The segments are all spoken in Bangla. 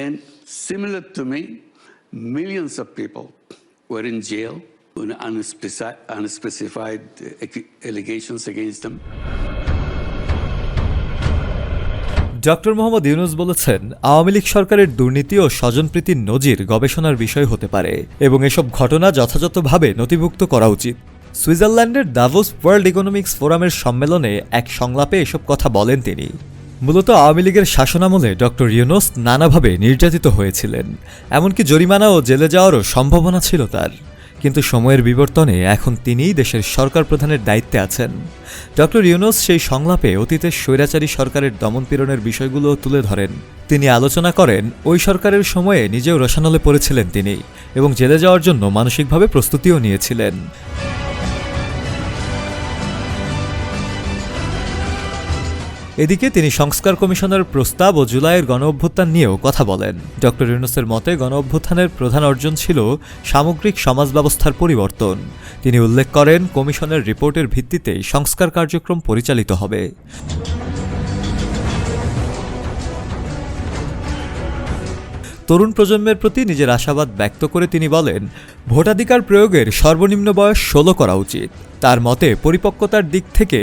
And similar to me, millions of people were in jail on unspecified allegations against them. Doctor Mohammad Yunus বলেছেন, আওয়ামী লীগ সরকারের দুর্নীতি ও স্বজনপ্রীতির নজির গবেষণার বিষয় হতে পারে এবং এসব ঘটনা যথাযথভাবে নথিভুক্ত করা উচিত। সুইজারল্যান্ডের দাভোস ওয়ার্ল্ড ইকোনমিক্স ফোরামের সম্মেলনে এক সংলাপে এসব কথা বলেন তিনি। মূলত আওয়ামী লীগের শাসনামলে ডক্টর ইউনূস নানাভাবে নির্যাতিত হয়েছিলেন, এমনকি জরিমানা ও জেলে যাওয়ারও সম্ভাবনা ছিল তার। কিন্তু সময়ের বিবর্তনে এখন তিনিই দেশের সরকার প্রধানের দায়িত্বে আছেন। ডক্টর ইউনূস সেই সংলাপে অতীতের স্বৈরাচারী সরকারের দমনপীড়নের বিষয়গুলো তুলে ধরেন। তিনি আলোচনা করেন ওই সরকারের সময়ে নিজেও রসানলে পড়েছিলেন তিনি এবং জেলে যাওয়ার জন্য মানসিকভাবে প্রস্তুতিও নিয়েছিলেন। এদিকে তিনি সংস্কার কমিশনের প্রস্তাব ও জুলাইয়ের গণঅভ্যুত্থান নিয়েও কথা বলেন। ডক্টর ইউনূসের মতে গণঅভ্যুত্থানের প্রধান অর্জন ছিল সামগ্রিক সমাজ ব্যবস্থার পরিবর্তন। তিনি উল্লেখ করেন, কমিশনের রিপোর্টের ভিত্তিতেই সংস্কার কার্যক্রম পরিচালিত হবে। তরুণ প্রজন্মের প্রতি নিজের আশাবাদ ব্যক্ত করে তিনি বলেন, ভোটাধিকার প্রয়োগের সর্বনিম্ন বয়স 16 করা উচিত। তার মতে পরিপক্কতার দিক থেকে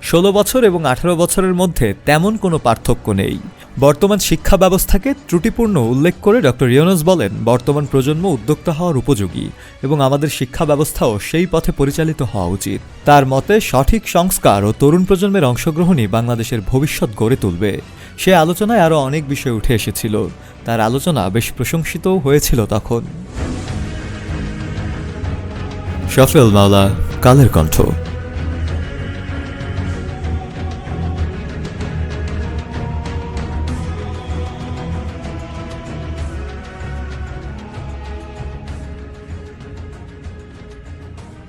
16 বছর এবং 18 বছরের মধ্যে তেমন কোনো পার্থক্য নেই। বর্তমান শিক্ষা ব্যবস্থাকে ত্রুটিপূর্ণ উল্লেখ করে ডক্টর ইউনূস বলেন, বর্তমান প্রজন্ম উদ্যোক্তা হওয়ার উপযোগী এবং আমাদের শিক্ষা ব্যবস্থাও সেই পথে পরিচালিত হওয়া উচিত। তার মতে সঠিক সংস্কার ও তরুণ প্রজন্মের অংশগ্রহণই বাংলাদেশের ভবিষ্যৎ গড়ে তুলবে। সে আলোচনায় আরও অনেক বিষয় উঠে এসেছিল। তার আলোচনা বেশ প্রশংসিতও হয়েছিল তখন। শফিউল মাওলা, কালের কণ্ঠ।